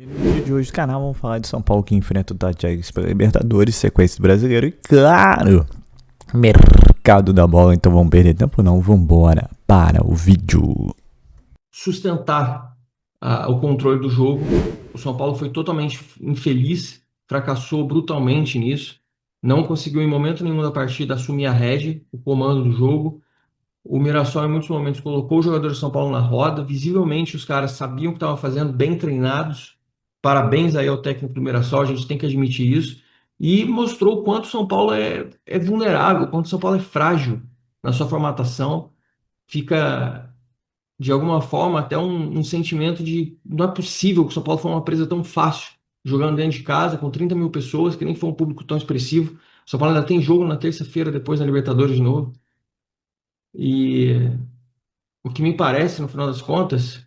E no vídeo de hoje do canal vamos falar de São Paulo que enfrenta o Tajeres pela Libertadores, sequência do Brasileiro e, claro, mercado da bola. Então vamos perder tempo não, vamos embora para o vídeo. Sustentar o controle do jogo. O São Paulo foi totalmente infeliz, fracassou brutalmente nisso, não conseguiu em momento nenhum da partida assumir a rédea, o comando do jogo. O Mirassol, em muitos momentos, colocou os jogadores do São Paulo na roda. Visivelmente, os caras sabiam o que estavam fazendo, bem treinados. Parabéns aí ao técnico do Mirassol, a gente tem que admitir isso. E mostrou o quanto o São Paulo é vulnerável, o quanto o São Paulo é frágil na sua formatação. Fica, de alguma forma, até um sentimento de não é possível que o São Paulo foi uma presa tão fácil, jogando dentro de casa, com 30 mil pessoas, que nem foi um público tão expressivo. O São Paulo ainda tem jogo na terça-feira, depois da Libertadores de novo. E o que me parece, no final das contas,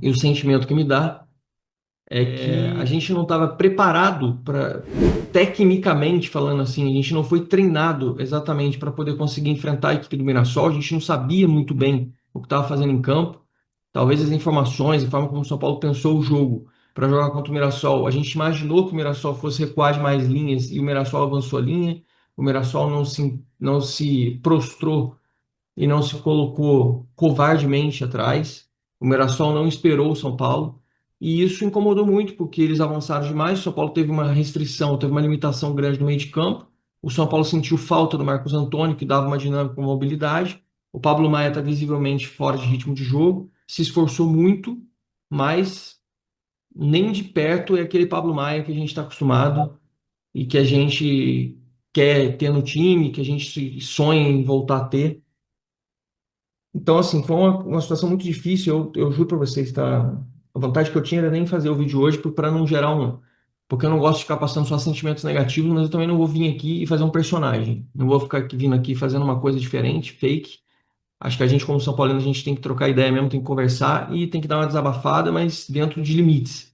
e o sentimento que me dá, é que a gente não estava preparado para, tecnicamente falando assim, a gente não foi treinado exatamente para poder conseguir enfrentar a equipe do Mirassol, a gente não sabia muito bem o que estava fazendo em campo. Talvez as informações, a forma como o São Paulo pensou o jogo para jogar contra o Mirassol, a gente imaginou que o Mirassol fosse recuar de mais linhas e o Mirassol avançou a linha, o Mirassol não se prostrou e não se colocou covardemente atrás. O Mirassol não esperou o São Paulo. E isso incomodou muito, porque eles avançaram demais. O São Paulo teve uma restrição, teve uma limitação grande no meio de campo. O São Paulo sentiu falta do Marcos Antônio, que dava uma dinâmica com mobilidade. O Pablo Maia está visivelmente fora de ritmo de jogo, se esforçou muito, mas nem de perto é aquele Pablo Maia que a gente está acostumado e que a gente quer ter no time, que a gente sonha em voltar a ter. Então, assim, foi uma situação muito difícil. Eu juro para vocês, tá? A vontade que eu tinha era nem fazer o vídeo hoje para não gerar um. Porque eu não gosto de ficar passando só sentimentos negativos, mas eu também não vou vir aqui e fazer um personagem. Não vou ficar vindo aqui fazendo uma coisa diferente, fake. Acho que a gente, como São Paulino, a gente tem que trocar ideia mesmo, tem que conversar e tem que dar uma desabafada, mas dentro de limites.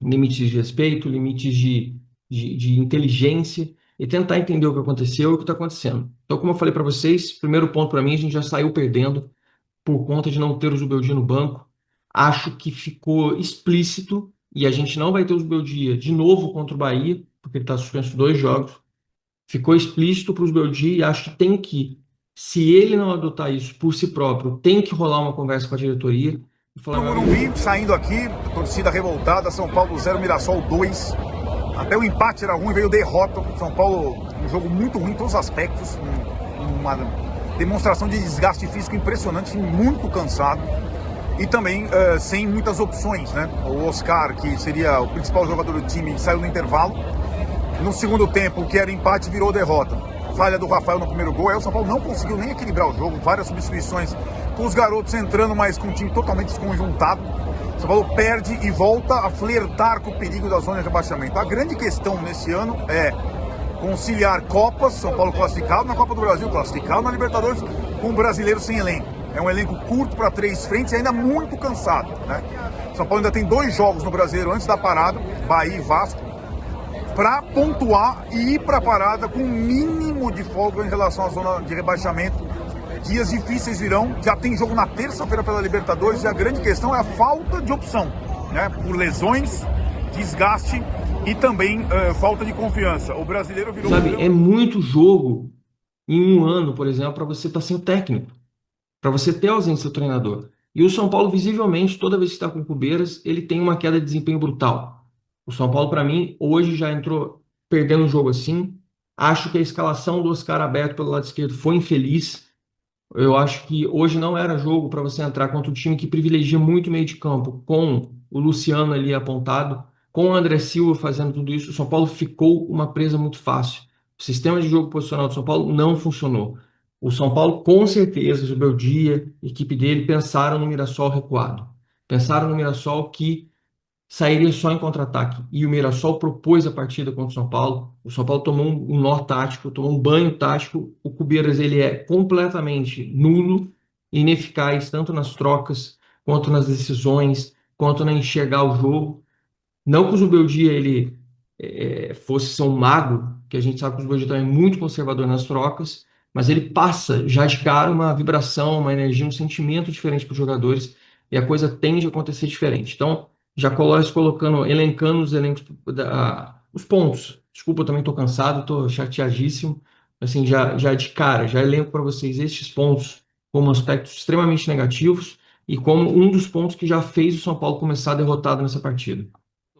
Limites de respeito, limites de inteligência e tentar entender o que aconteceu e o que está acontecendo. Então, como eu falei para vocês, primeiro ponto para mim, a gente já saiu perdendo por conta de não ter o Zubeldia no banco. Acho que ficou explícito e a gente não vai ter o Zubeldia de novo contra o Bahia, porque ele está suspenso 2 jogos. Ficou explícito para o Zubeldia e acho que tem que, se ele não adotar isso por si próprio, tem que rolar uma conversa com a diretoria e falar, No Morumbi, saindo aqui, torcida revoltada, São Paulo 0, Mirassol 2. Até o empate era ruim, veio derrota. São Paulo, um jogo muito ruim em todos os aspectos. Uma demonstração de desgaste físico impressionante, muito cansado. E também sem muitas opções, né? O Oscar, que seria o principal jogador do time, saiu no intervalo. No segundo tempo, o que era empate, virou derrota. Falha do Rafael no primeiro gol. Aí o São Paulo não conseguiu nem equilibrar o jogo. Várias substituições com os garotos entrando, mas com um time totalmente desconjuntado. O São Paulo perde e volta a flertar com o perigo da zona de rebaixamento. A grande questão nesse ano é conciliar Copas, São Paulo classificado na Copa do Brasil, classificado na Libertadores, com um brasileiro sem elenco. É um elenco curto para 3 frentes e ainda muito cansado, né? São Paulo ainda tem 2 jogos no Brasileiro antes da parada, Bahia e Vasco, para pontuar e ir para a parada com um mínimo de folga em relação à zona de rebaixamento. Dias difíceis virão, já tem jogo na terça-feira pela Libertadores e a grande questão é a falta de opção, né? Por lesões, desgaste e também falta de confiança. O brasileiro virou... sabe, é muito jogo em um ano, por exemplo, para você estar sem o técnico, para você ter a ausência do treinador. E o São Paulo, visivelmente, toda vez que está com o Cubeiras, ele tem uma queda de desempenho brutal. O São Paulo, para mim, hoje já entrou perdendo o jogo assim. Acho que a escalação do Oscar aberto pelo lado esquerdo foi infeliz. Eu acho que hoje não era jogo para você entrar contra um time que privilegia muito o meio de campo, com o Luciano ali apontado, com o André Silva fazendo tudo isso. O São Paulo ficou uma presa muito fácil. O sistema de jogo posicional do São Paulo não funcionou. O São Paulo, com certeza, o Beldia, a equipe dele, pensaram no Mirassol recuado. Pensaram no Mirassol que sairia só em contra-ataque. E o Mirassol propôs a partida contra o São Paulo. O São Paulo tomou um nó tático, tomou um banho tático. O Cubeiras ele é completamente nulo, ineficaz, tanto nas trocas, quanto nas decisões, quanto na enxergar o jogo. Não que o Zubeldia ele fosse ser um mago, que a gente sabe que o Zubeldia também é muito conservador nas trocas, mas ele passa já de cara uma vibração, uma energia, um sentimento diferente para os jogadores, e a coisa tende a acontecer diferente. Então, já colocando, elencando os elencos, os pontos. Desculpa, eu também estou cansado, estou chateadíssimo. Assim, já de cara, já elenco para vocês estes pontos como aspectos extremamente negativos e como um dos pontos que já fez o São Paulo começar derrotado nessa partida.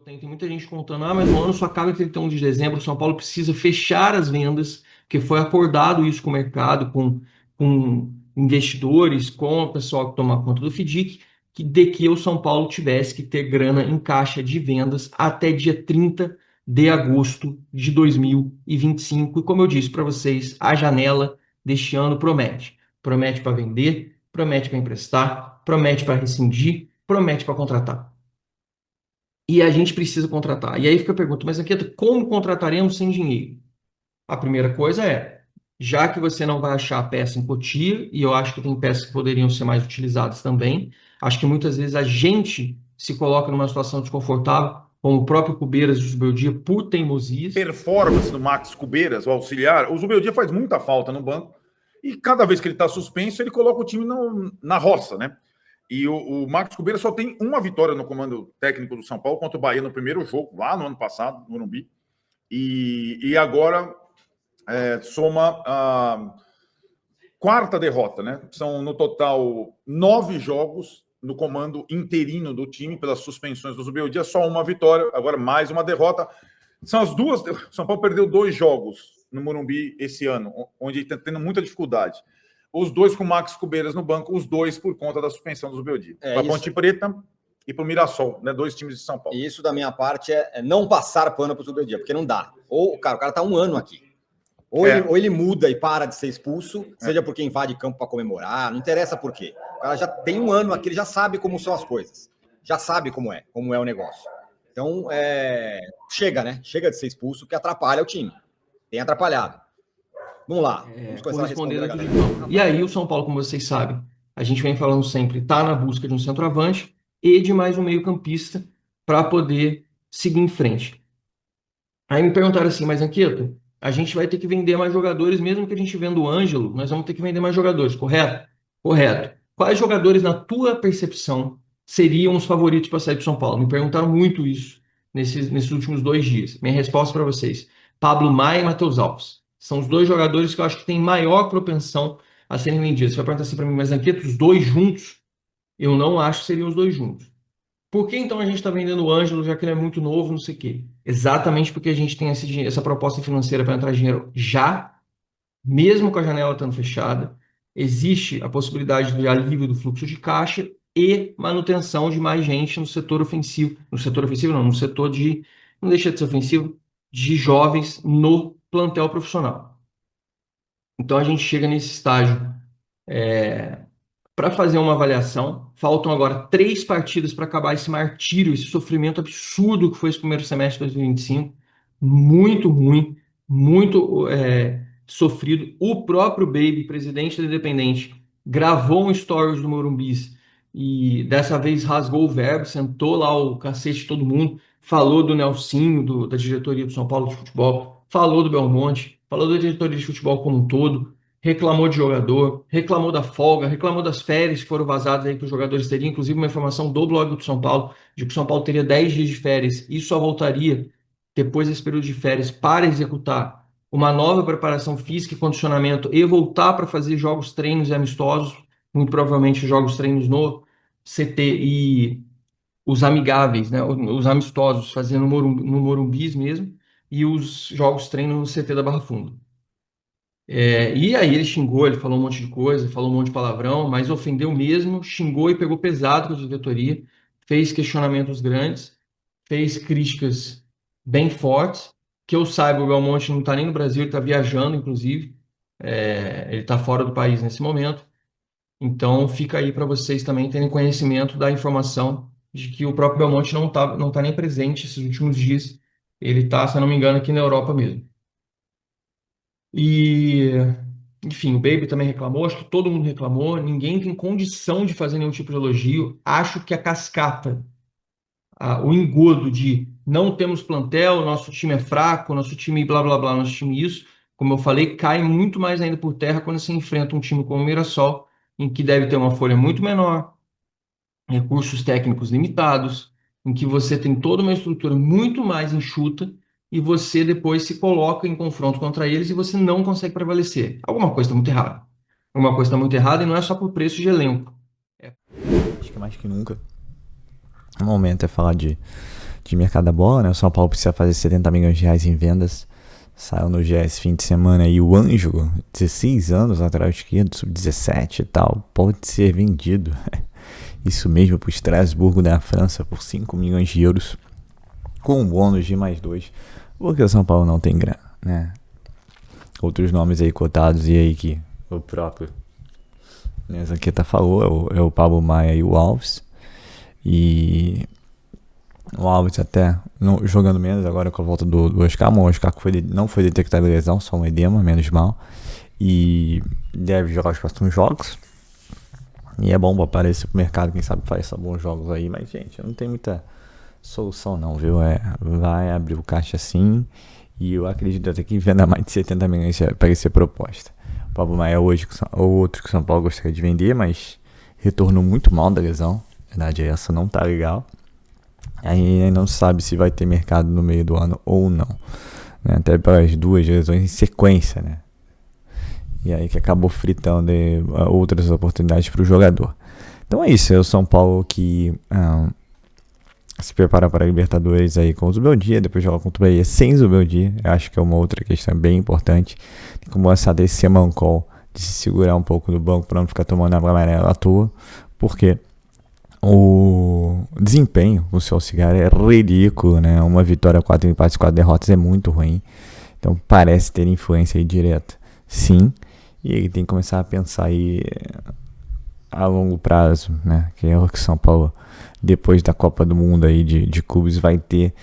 Tem muita gente contando, mas o ano só acaba em 31 de dezembro, o São Paulo precisa fechar as vendas, porque foi acordado isso com o mercado, com investidores, com o pessoal que toma conta do FDIC, de que o São Paulo tivesse que ter grana em caixa de vendas até dia 30 de agosto de 2025. E como eu disse para vocês, a janela deste ano promete. Promete para vender, promete para emprestar, promete para rescindir, promete para contratar. E a gente precisa contratar. E aí fica a pergunta, mas aqui, como contrataremos sem dinheiro? A primeira coisa é, já que você não vai achar a peça em Cotia, e eu acho que tem peças que poderiam ser mais utilizadas também, acho que muitas vezes a gente se coloca numa situação desconfortável, como o próprio Cubeiras e o Zubeldia, por teimosias. Performance do Max Cubeiras, o auxiliar, o Zubeldia faz muita falta no banco, e cada vez que ele está suspenso, ele coloca o time na roça, né? E o Marcos Cubeira só tem uma vitória no comando técnico do São Paulo contra o Bahia no primeiro jogo, lá no ano passado, no Morumbi. E agora soma a quarta derrota, né? São, no total, 9 jogos no comando interino do time, pelas suspensões do Zubeldia, só uma vitória, agora mais uma derrota. São as duas. São Paulo perdeu 2 jogos no Morumbi esse ano, onde está tendo muita dificuldade. Os 2 com o Max Cubeiras no banco, os 2 por conta da suspensão do Zubeldia. Para a Ponte Preta e para o Mirassol, né? 2 times de São Paulo. E isso, da minha parte, é não passar pano para o Zubeldia, porque não dá. Ou, cara, o cara está um ano aqui. Ou ele muda e para de ser expulso, seja porque invade campo para comemorar, não interessa por quê. O cara já tem um ano aqui, ele já sabe como são as coisas. Já sabe como é o negócio. Então, chega, né? Chega de ser expulso, que atrapalha o time. Tem atrapalhado. Vamos lá. Vamos começar a responder a galera. E aí, o São Paulo, como vocês sabem, a gente vem falando sempre, está na busca de um centroavante e de mais um meio-campista para poder seguir em frente. Aí me perguntaram assim, mas Anqueto, a gente vai ter que vender mais jogadores, mesmo que a gente venda o Ângelo, nós vamos ter que vender mais jogadores, correto? Correto. Quais jogadores, na tua percepção, seriam os favoritos para sair do São Paulo? Me perguntaram muito isso nesses últimos 2 dias. Minha resposta para vocês, Pablo Maia e Matheus Alves. São os 2 jogadores que eu acho que têm maior propensão a serem vendidos. Você vai perguntar assim para mim, mas Anqueto, os 2 juntos? Eu não acho que seriam os 2 juntos. Por que então a gente está vendendo o Ângelo, já que ele é muito novo, não sei o quê? Exatamente porque a gente tem essa proposta financeira para entrar dinheiro já, mesmo com a janela estando fechada. Existe a possibilidade de alívio do fluxo de caixa e manutenção de mais gente no setor ofensivo. No setor ofensivo, não, no setor de. Não deixa de ser ofensivo, de jovens no plantel profissional. Então a gente chega nesse estágio. Para fazer uma avaliação. Faltam agora 3 partidas para acabar esse martírio, esse sofrimento absurdo que foi esse primeiro semestre de 2025. Muito ruim, muito sofrido. O próprio Baby, presidente do Independente, gravou um stories do Morumbis e dessa vez rasgou o verbo, sentou lá o cacete de todo mundo, falou do Nelsinho, da diretoria do São Paulo de futebol, falou do Belmonte, falou da diretoria de futebol como um todo, reclamou de jogador, reclamou da folga, reclamou das férias que foram vazadas aí que os jogadores teriam, inclusive uma informação do blog do São Paulo, de que o São Paulo teria 10 dias de férias e só voltaria depois desse período de férias para executar uma nova preparação física e condicionamento e voltar para fazer jogos, treinos e amistosos, muito provavelmente jogos, treinos no CT e os amigáveis, né, os amistosos, fazendo no Morumbis mesmo, e os jogos, treinos no CT da Barra Funda. E aí ele xingou, ele falou um monte de coisa, falou um monte de palavrão, mas ofendeu mesmo, xingou e pegou pesado com a diretoria, fez questionamentos grandes, fez críticas bem fortes, que eu saiba, o Belmonte não está nem no Brasil, ele está viajando, inclusive, ele está fora do país nesse momento, então fica aí para vocês também terem conhecimento da informação de que o próprio Belmonte não tá nem presente esses últimos dias, ele está, se eu não me engano, aqui na Europa mesmo. E, enfim, o Baby também reclamou, acho que todo mundo reclamou, ninguém tem condição de fazer nenhum tipo de elogio. Acho que a cascata, o engodo de não temos plantel, nosso time é fraco, nosso time blá blá blá, nosso time isso, como eu falei, cai muito mais ainda por terra quando se enfrenta um time como o Mirassol, em que deve ter uma folha muito menor, recursos técnicos limitados, em que você tem toda uma estrutura muito mais enxuta e você depois se coloca em confronto contra eles e você não consegue prevalecer. Alguma coisa está muito errada. Alguma coisa está muito errada e não é só por preço de elenco. Acho que mais que nunca o momento é falar de mercado da bola, né? O São Paulo precisa fazer 70 milhões de reais em vendas. Saiu no GS fim de semana aí o Ângelo, 16 anos, lateral esquerdo, sub-17 e tal, pode ser vendido. Isso mesmo, para o Estrasburgo da França por 5 milhões de euros, com um bônus de mais 2, porque o São Paulo não tem grana, né? Outros nomes aí cotados e aí que o próprio Zanqueta falou, é o Pablo Maia e o Alves. E o Alves até jogando menos agora com a volta do Oscar. O Oscar não foi detectado lesão, só um edema, menos mal. E deve jogar os próximos jogos. E é bom aparecer pro mercado, quem sabe faz bons jogos aí. Mas, gente, não tem muita solução não, viu? Vai abrir o caixa sim. E eu acredito até que venda mais de 70 milhões para ser proposta. O Pablo Maia hoje, ou outro que o São Paulo gostaria de vender, mas retornou muito mal da lesão. A verdade é essa, não tá legal. Aí não se sabe se vai ter mercado no meio do ano ou não, né? Até para as duas lesões em sequência, né? E aí que acabou fritando outras oportunidades para o jogador. Então é isso, é o São Paulo que se prepara para a Libertadores aí com o Zubeldia, depois joga contra o Bahia sem Zubeldia. Eu acho que é uma outra questão bem importante. Tem como essa desse mancol de se segurar um pouco do banco para não ficar tomando a amarela à toa, porque o desempenho do seu Cigarra é ridículo, né? Uma vitória, 4 empates, 4 derrotas é muito ruim. Então parece ter influência aí direta. Sim. E ele tem que começar a pensar aí a longo prazo, né? Que é o que São Paulo, depois da Copa do Mundo aí de clubes, vai ter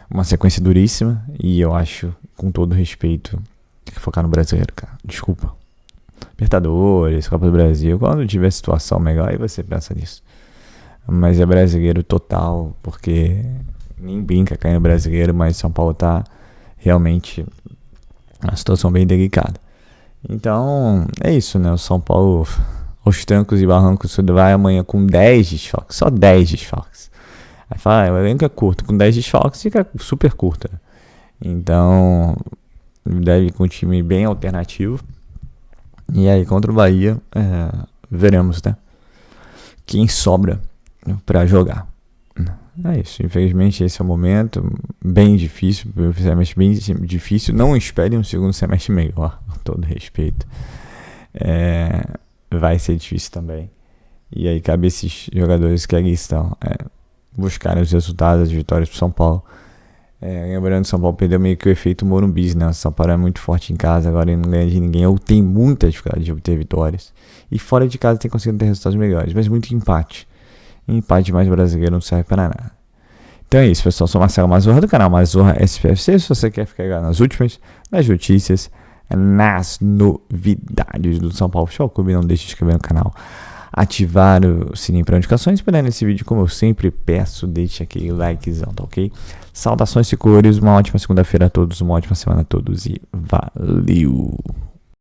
uma sequência duríssima. E eu acho, com todo respeito, tem que focar no brasileiro, cara. Desculpa. Libertadores, Copa do Brasil, quando tiver situação melhor, aí você pensa nisso. Mas é brasileiro total, porque nem brinca cair no brasileiro, mas São Paulo tá realmente uma situação bem delicada. Então, é isso, né? O São Paulo, aos trancos e barrancos, vai amanhã com 10 desfalques, só 10 desfalques. Aí fala, o elenco é curto, com 10 desfalques fica super curto, né? Então, deve ir com um time bem alternativo. E aí, contra o Bahia, veremos, né? Quem sobra para jogar. É isso, infelizmente esse é o momento bem difícil, semestre bem difícil. Não espere um segundo semestre melhor, com todo respeito. Vai ser difícil também. E aí cabe esses jogadores que ali estão buscarem os resultados, as vitórias para São Paulo. Lembrando que São Paulo perdeu meio que o efeito Morumbi, né? São Paulo é muito forte em casa, agora ele não ganha de ninguém, ou tem muita dificuldade de obter vitórias. E fora de casa tem conseguido ter resultados melhores, mas muito empate. Empate mais brasileiro não serve para nada. Então é isso, pessoal. Sou Marcelo Mazorra do canal Mazorra SPFC. Se você quer ficar ligado nas últimas, nas notícias, nas novidades do São Paulo Futebol Clube, não deixe de se inscrever no canal, ativar o sininho para notificações. Para nesse vídeo, como eu sempre peço, deixe aquele likezão, tá ok? Saudações e cores, uma ótima segunda-feira a todos, uma ótima semana a todos e valeu!